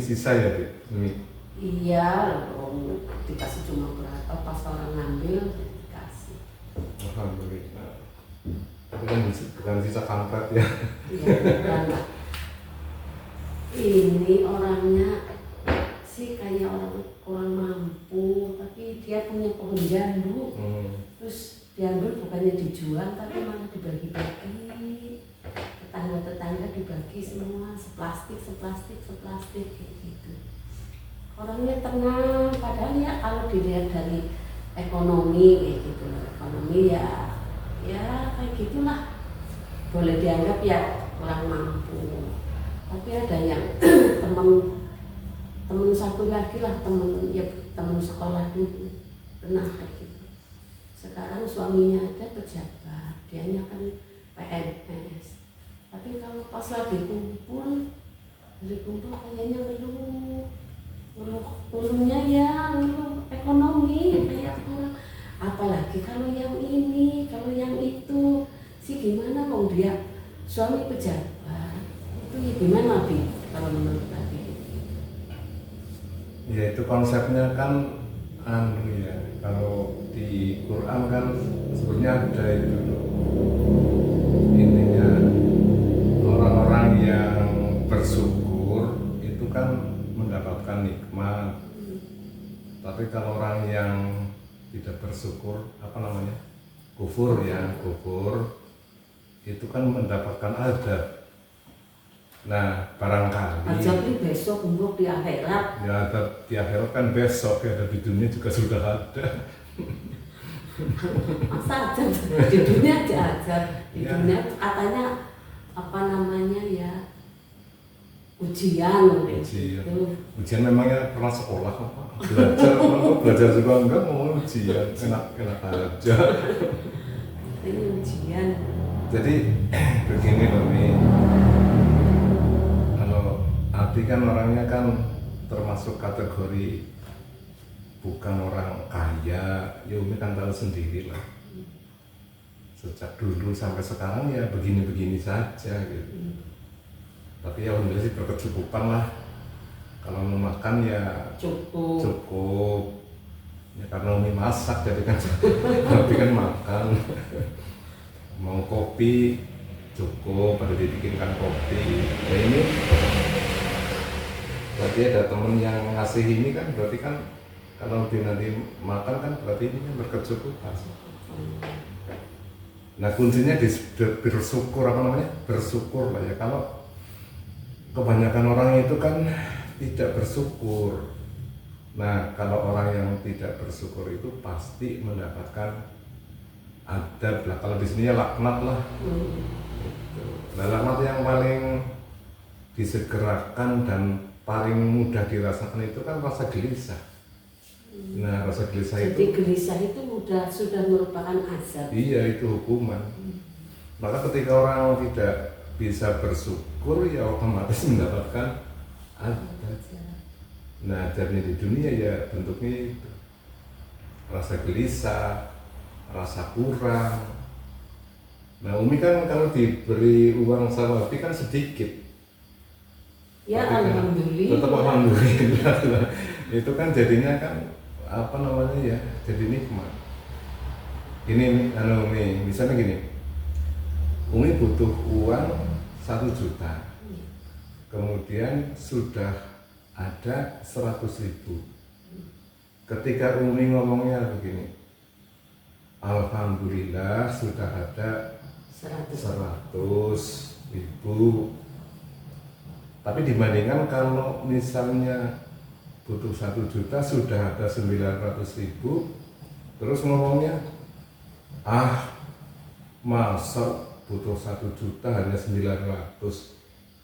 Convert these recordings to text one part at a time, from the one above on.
sisa ya, Bu? Iya, dikasih cuma berapa pas orang ngambil dikasih. Alhamdulillah. Tapi kan bukan sisa kampret ya. Iya, bukan Pak. Ini orangnya sih kayak orang mampu, tapi dia punya pohon jambu. Terus diambil bukannya dijual, tapi malah dibagi-bagi. Tetangga-tetangga dibagi semua, seplastik kayak gitu. Orangnya tenang, padahal ya kalau dilihat dari ekonomi kayak gitu, ekonomi ya kayak gitulah, boleh dianggap ya kurang mampu. Tapi ada yang temen satu lagi lah, temen sekolah dulu pernah kayak gitu. Sekarang suaminya ada pejabat, dianya kan PNS. Tapi kalau pas lagi kumpul kayaknya ngeluhnya ya ngeluh ekonomi kayak kurang. Apalagi kalau yang ini, kalau yang itu sih gimana kok dia suami pejabat itu ya gimana Bi kalau menurut Abi? Ya itu konsepnya kan ya, kalau di Quran kan sebenarnya ada itu intinya orang-orang yang bersyukur itu kan mendapatkan nikmat. Tapi kalau orang yang tidak bersyukur, kufur itu kan mendapatkan azab. Nah, barangkali azab ini besok untuk di akhirat. Ya, azab di akhirat kan besok, ya, di dunia juga sudah ada. Masa azab di dunia aja azab. Di Ya. dunia katanya ujian. Ujian memangnya pernah sekolah kok, Pak. Belajar juga enggak, mau ujian, enak aja. Ini ujian. Jadi begini loh nih, kalau Ati kan orangnya kan termasuk kategori bukan orang kaya, ya Umi kan tahu sendiri lah. Sejak dulu sampai sekarang ya begini-begini saja gitu. Tapi ya alhamdulillah sih berkecukupan lah. Kalau mau makan ya cukup. Ya karena Umi masak jadi kan tapi kan makan. Mau kopi cukup, ada dibikinkan kopi. Ya ini berarti ada temen yang ngasih ini kan, berarti kan kalau nanti makan kan berarti ini kan berkecukupan. Nah kuncinya bersyukur, bersyukur lah ya. Kalau kebanyakan orang itu kan tidak bersyukur. Nah kalau orang yang tidak bersyukur itu pasti mendapatkan adab lah. Kalau di sini ya laknat lah. Nah laknat yang paling disegerakan dan paling mudah dirasakan itu kan rasa gelisah. Nah rasa gelisah jadi gelisah itu sudah merupakan azab. Iya, itu hukuman. Maka ketika orang tidak bisa bersyukur ya otomatis mendapatkan adab. Nah adabnya di dunia ya bentuknya itu rasa gelisah, rasa kurang. Nah Umi kan kalau diberi uang sama Abi kan sedikit. Ya tapi alhamdulillah. Tetap alhamdulillah. Itu kan jadinya kan ya jadi nikmat. Ini Umi, misalnya gini, Umi butuh uang 1 juta, kemudian sudah ada 100.000. Ketika Umi ngomongnya begini, alhamdulillah sudah ada 100.000. Tapi dibandingkan kalau misalnya butuh 1 juta sudah ada 900.000, terus ngomongnya masa butuh 1 juta hanya 900,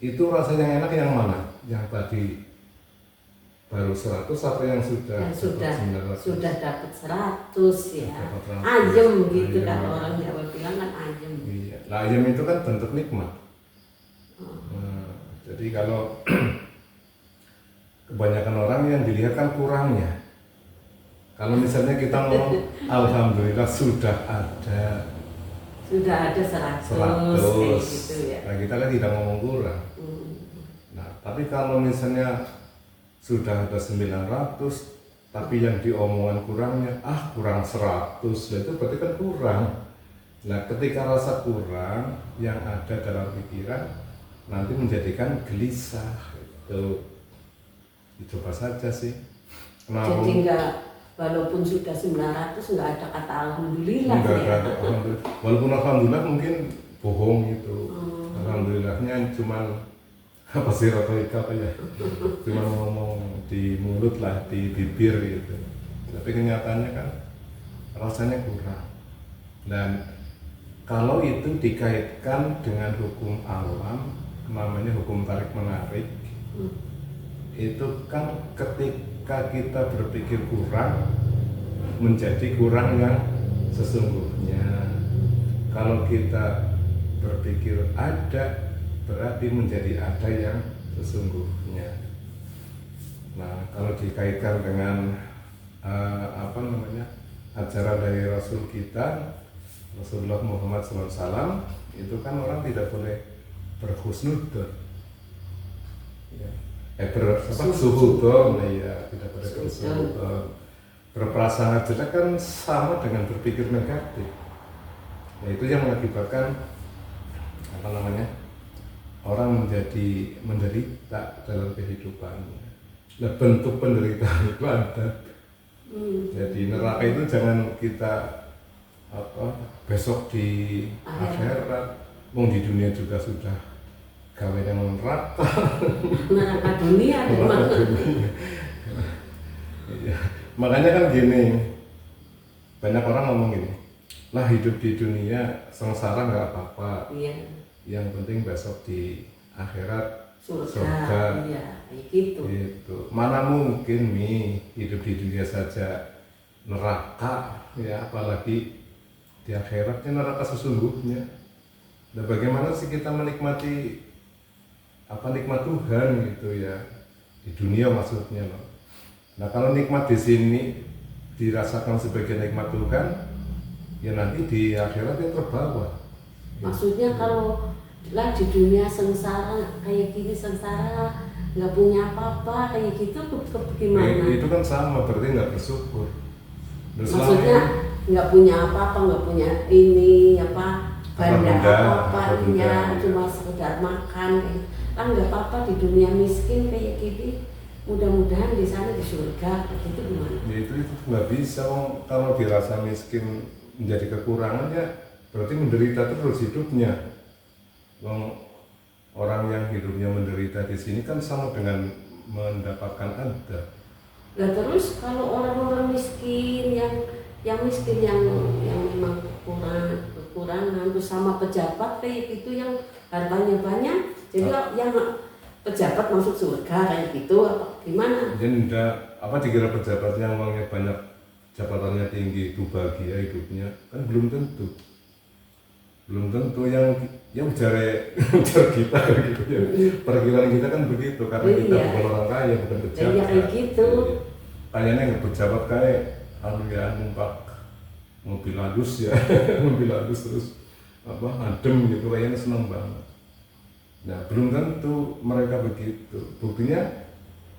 itu rasanya enak yang mana? Yang tadi baru 100 atau yang sudah dapat 100 ya, ayem gitu ayem. Kalau orang Jawa bilang kan ayem. Iya, nah ayem itu kan bentuk nikmat. Nah, jadi kalau kebanyakan orang yang dilihat kan kurangnya. Kalau misalnya kita ngomong alhamdulillah sudah ada 100 gitu ya. Nah kita kan tidak ngomong kurang. Nah tapi kalau misalnya sudah ada 900 tapi yang diomongan kurangnya kurang 100, itu berarti kan kurang. Nah ketika rasa kurang yang ada dalam pikiran nanti menjadikan gelisah. Itu dicoba saja sih. Jadi walaupun sudah 900 nggak ada kata alhamdulillah enggak ya. ada alhamdulillah. Walaupun alhamdulillah mungkin bohong gitu. Alhamdulillahnya cuman apa sih retorika apa ya? Cuma ngomong di mulut lah, di bibir gitu. Tapi kenyataannya kan rasanya kurang. Dan kalau itu dikaitkan dengan hukum alam, namanya hukum tarik menarik, itu kan ketika kita berpikir kurang menjadi kurang yang sesungguhnya. Kalau kita berpikir ada berarti menjadi ada yang sesungguhnya. Nah kalau dikaitkan dengan ajaran dari Rasul kita Rasulullah Muhammad SAW, itu kan orang tidak boleh berhusnudzon ya. Suhudon ya, tidak boleh bersuhudon. Berprasangka jelek kan sama dengan berpikir negatif. Nah itu yang mengakibatkan orang menjadi menderita dalam kehidupannya. Nah bentuk penderitaan itu ada. Jadi neraka itu jangan kita besok di akhirat. Di dunia juga sudah gawe yang neraka. Neraka dunia. Iya. Makanya kan gini, banyak orang ngomong gini, lah hidup di dunia sengsara nggak apa-apa. Iya. Yang penting besok di akhirat surga. Iya, gitu. Mana mungkin hidup di dunia saja neraka ya, apalagi di akhiratnya neraka sesungguhnya. Dan bagaimana sih kita menikmati nikmat Tuhan gitu ya di dunia maksudnya loh. Nah kalau nikmat di sini dirasakan sebagai nikmat Tuhan, ya nanti di akhiratnya terbawa. Maksudnya kalau lah di dunia sengsara kayak gini, sengsara nggak punya apa-apa kayak gitu, gimana? Itu kan sama, berarti nggak bersyukur. Maksudnya nggak punya apa-apa, nggak punya ini benda apa-apa, ya cuma sekedar makan kan nggak apa-apa di dunia miskin kayak gini. Mudah-mudahan di sana di surga, begitu gimana? Ya itu nggak bisa, kalau dirasa miskin menjadi kekurangannya berarti menderita terus hidupnya. Orang yang hidupnya menderita di sini kan sama dengan mendapatkan adab. Nah terus kalau orang-orang miskin yang miskin yang memang kekurangan terus sama pejabat kayak gitu yang hartanya banyak, jadi yang pejabat masuk surga kayak gitu apa gimana? Jadi dikira pejabat yang uangnya banyak, jabatannya tinggi itu bahagia hidupnya? Kan belum tentu. Yang ujar kita gitu ya. Perkiraan kita kan begitu karena kita bukan orang kaya, bukan pejabat. Iya kayak gitu. Kayaknya yang pejabat kayak numpak mobil halus ya, mobil halus terus adem gitu, kayaknya seneng banget. Nah belum tentu mereka begitu. Buktinya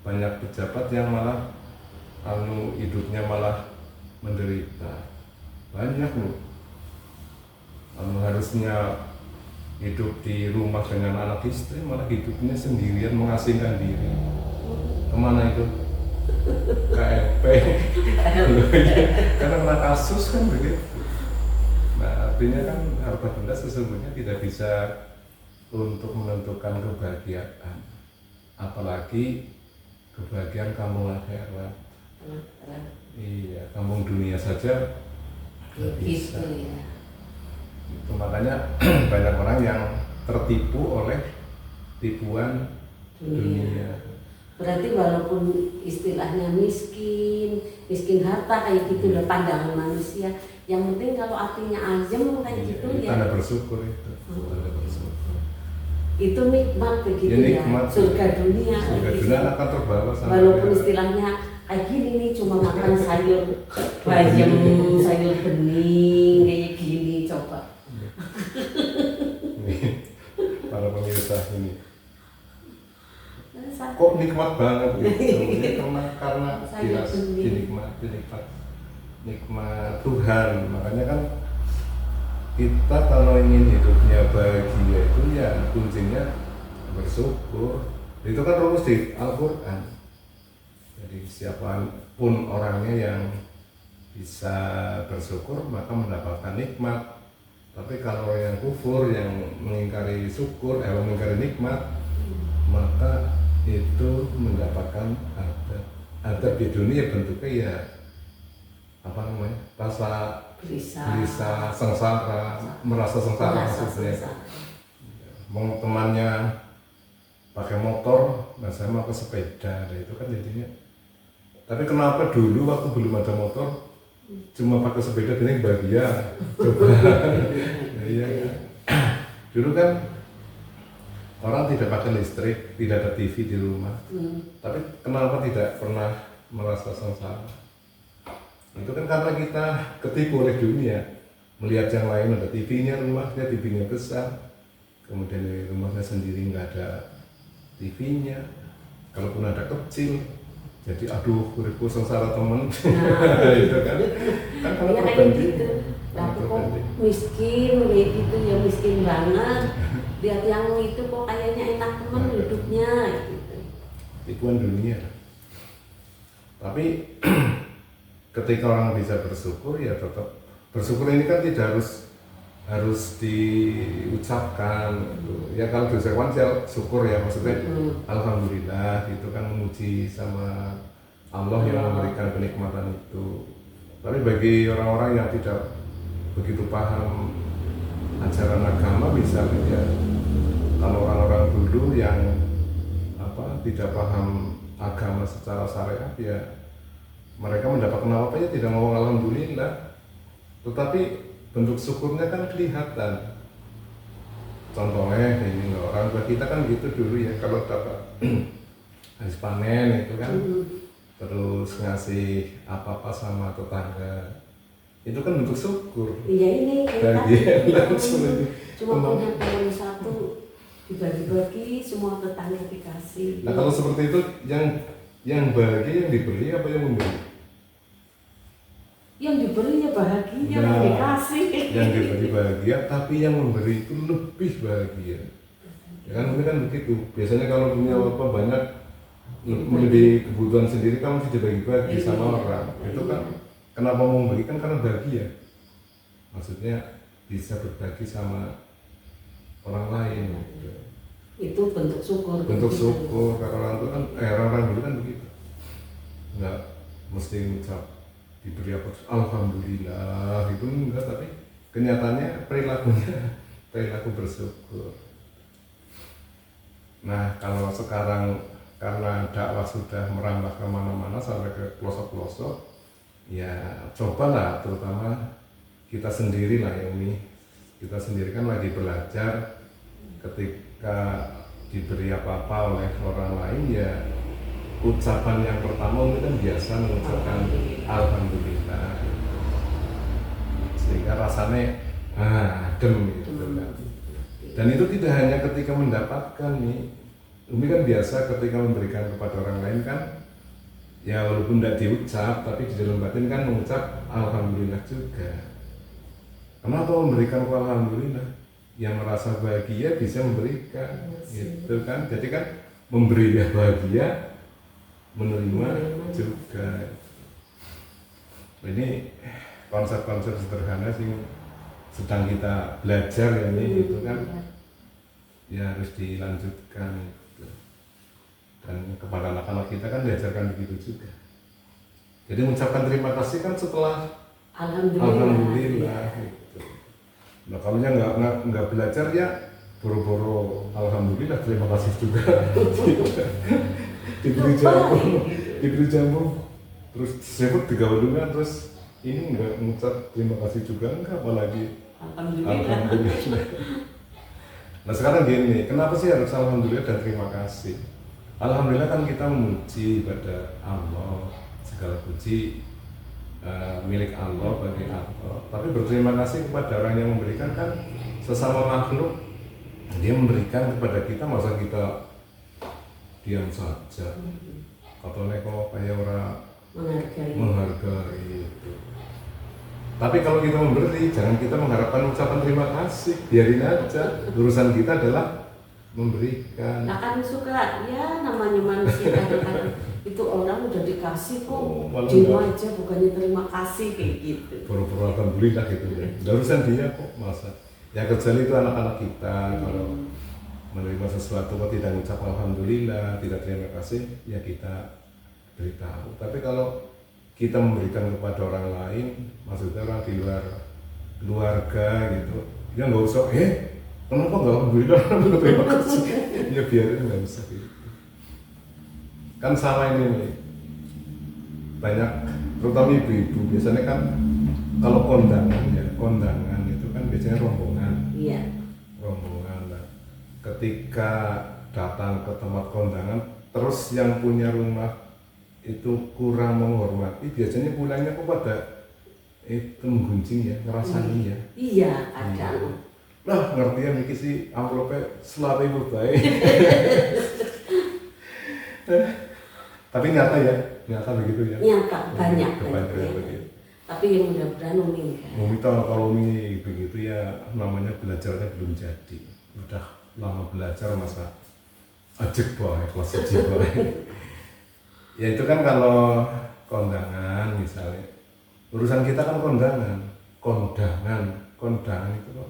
banyak pejabat yang malah hidupnya malah menderita. Banyak loh. Harusnya hidup di rumah dengan anak istri, malah hidupnya sendirian mengasingkan diri. Kemana itu? KLP. Karena kena kasus kan begitu. Nah artinya kan harta benda sesungguhnya tidak bisa untuk menentukan kebahagiaan, apalagi kebahagiaan kampung akhirat. Iya, kampung dunia saja tidak bisa. Ya. Itu makanya banyak orang yang tertipu oleh tipuan dunia. Berarti walaupun istilahnya miskin harta kayak gitu lah pandangan manusia, yang penting kalau artinya azam kayak gitu ya. Tanda bersyukur itu. Tanda bersyukur. Itu nikmat begitu ya, nikmat, surga dunia. Surga dunia akan terbawa sama. Walaupun istilahnya kayak gini nih, cuma makan sayur bayam, sayur bening kayak gini, coba. Para pemirsa ini. saya. kok nikmat banget gitu. Ya, karena Saya jelas bening. nikmat Tuhan. Makanya kan kita kalau ingin hidupnya bahagia itu ya kuncinya bersyukur. Itu kan rumus di Al-Quran. Jadi siapapun orangnya yang bisa bersyukur maka mendapatkan nikmat. Tapi kalau yang kufur, yang mengingkari syukur, mengingkari nikmat, maka itu mendapatkan adab di dunia bentuknya ya apa namanya, rasa gelisah, sengsara, merasa sengsara maksudnya. Mau temannya pakai motor, nah saya mau ke sepeda, nah itu kan jadinya. Tapi kenapa dulu waktu belum ada motor cuma pakai sepeda ini bahagia? Coba. Iya. Dulu kan orang tidak pakai listrik, tidak ada TV di rumah. Tapi kenapa tidak pernah merasa sengsara? Itu kan karena kita ketipu oleh dunia. Melihat yang lain ada TV-nya, rumahnya TV-nya besar. Kemudian di rumahnya sendiri nggak ada TV-nya. Kalaupun ada kecil, jadi aduh uripku sengsara temen. Itu kan kalau ya kayak gitu. Tapi kok miskin kayak gitu ya, miskin banget. Lihat yang itu kok kayaknya enak temen hidupnya gitu. Tipuan dunia. Tapi ketika orang bisa bersyukur ya tetap bersyukur. Ini kan tidak harus diucapkan gitu. Ya kalau dosa wajar syukur ya, maksudnya alhamdulillah itu kan memuji sama Allah yang memberikan kenikmatan itu. Tapi bagi orang-orang yang tidak begitu paham ajaran agama, misalnya ya, kalau orang-orang dulu yang tidak paham agama secara syariat ya mereka mendapatkan apa ya tidak ngomong alhamdulillah, tetapi bentuk syukurnya kan kelihatan. Contohnya ini orang tua kita kan gitu dulu ya, kalau dapat habis panen itu kan terus ngasih apa-apa sama tetangga, itu kan bentuk syukur. Iya, ini kayak cuma punya teman satu dibagi-bagi, semua tetangga dikasih. Nah kalau seperti itu yang bahagia yang diberi apa yang memberi? Yang diberi ya bahagia, yang dikasih. Yang diberi bahagia, tapi yang memberi itu lebih bahagia. Ya kan mungkin kan begitu. Biasanya kalau punya apa banyak melebihi kebutuhan sendiri kan mesti dibagi-bagi sama orang. Itu kan kenapa memberi kan karena bahagia. Maksudnya bisa berbagi sama orang lain. Itu bentuk syukur. Bentuk syukur. Karena orang itu kan orang-orang dulu kan begitu. Enggak mesti ngucap diberi apa alhamdulillah itu enggak, tapi kenyataannya perilaku bersyukur. Nah kalau sekarang karena dakwah sudah merambah kemana-mana sampai ke pelosok-pelosok, ya cobalah, terutama kita sendiri lah ini, kita sendiri kan lagi belajar. Ketika diberi apa-apa oleh orang lain ya ucapan yang pertama itu kan biasa mengucapkan alhamdulillah, sehingga rasanya adem gitu kan. Dan itu tidak hanya ketika mendapatkan nih, Umi kan biasa ketika memberikan kepada orang lain kan ya walaupun tidak diucap tapi di dalam batin kan mengucap alhamdulillah juga. Kenapa memberikan alhamdulillah? Yang merasa bahagia bisa memberikan, gitu kan. Jadi kan memberi ya bahagia, menerima juga. Ini konsep-konsep sederhana sih sedang kita belajar ini, itu kan ya harus dilanjutkan gitu. Dan kepada anak-anak kita kan diajarkan begitu juga. Jadi mengucapkan terima kasih kan setelah alhamdulillah gitu. Nah kalau nggak belajar ya boro-boro alhamdulillah terima kasih juga. diberi jamu terus sebut digaulungan terus ini nggak mengucap terima kasih juga enggak, apalagi alhamdulillah. Nah sekarang gini, kenapa sih harus alhamdulillah dan terima kasih? Alhamdulillah kan kita memuji pada Allah, segala puji milik Allah bagi Allah. Tapi berterima kasih kepada orang yang memberikan kan sesama makhluk, dia memberikan kepada kita, masa kita diam saja. Katanya kok kayak orang menghargai itu. Tapi kalau kita memberi, jangan kita mengharapkan ucapan terima kasih, biarin aja. Urusan kita adalah memberikan. Nah kan suka ya namanya manusia kadang-kadang itu orang udah dikasih kok diem aja bukannya terima kasih kayak gitu. Pura-pura alhamdulillah gitu ya. Udah urusan dia kok masa. Ya kecuali itu anak-anak kita kalau menerima sesuatu kok tidak mengucap alhamdulillah, tidak terima kasih, ya kita beritahu. Tapi kalau kita memberikan kepada orang lain, maksudnya orang di luar keluarga gitu, ya nggak usah, kenapa nggak alhamdulillah, terima kasih, ya biarin nggak usah gitu. Kan sama ini nih, banyak, terutama ibu-ibu, biasanya kan kalau kondangan itu kan biasanya rombongan. Iya. Rombongan. Nah, ketika datang ke tempat kondangan, terus yang punya rumah itu kurang menghormati, biasanya pulangnya kok pada itu menggunjing ya, ngerasani ya. Iya, kadang. Lah ngerti ya mikir sih amplopnya selalu ibu baik. Tapi nyata begitu ya. Nyata banyak. Begitu. Tapi yang mudah-mudahan Umi enggak. Umi tahu kalau Umi begitu ya namanya belajarnya belum jadi. Udah lama belajar masa ajek bae, kelas ajek bae. Ya itu kan kalau kondangan misalnya. Urusan kita kan kondangan itu kok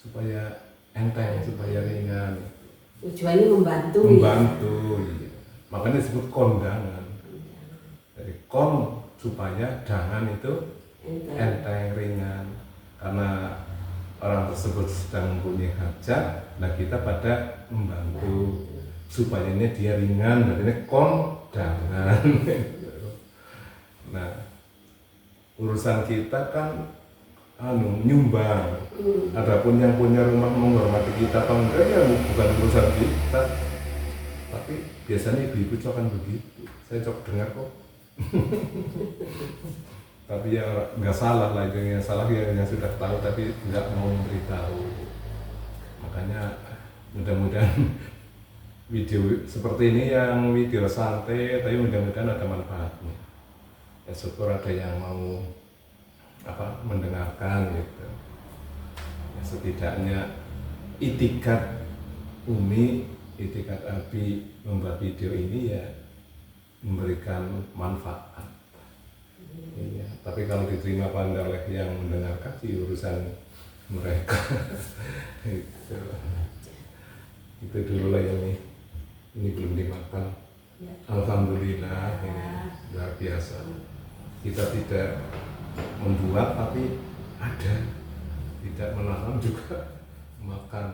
supaya enteng, supaya ringan. Tujuannya membantu. Iya. Makanya disebut kondangan. Dari supaya dangan itu enteng, ringan. Karena orang tersebut sedang mempunyai hajat, nah kita pada membantu supaya ini dia ringan, berarti ini kondangan. Nah, urusan kita kan nyumbang. Adapun yang punya rumah menghormati kita atau enggak ya bukan urusan kita. Tapi biasanya ibu-ibu akan begitu. Saya dengar kok. Tapi ya nggak salah lah, itu yang salah yang sudah tahu tapi nggak mau memberitahu. Makanya mudah-mudahan video seperti ini yang video santai tapi mudah-mudahan ada manfaatnya. Ya syukur ada yang mau mendengarkan gitu. Ya, setidaknya itikat Umi, itikat Abi membuat video ini ya memberikan manfaat. Iya, tapi kalau diterima apa enggak oleh yang mendengarkan sih urusan mereka. Itu dulu lah ini belum dimakan. Ya. Alhamdulillah ini luar biasa. Kita tidak membuat tapi ada, tidak menanam juga makan.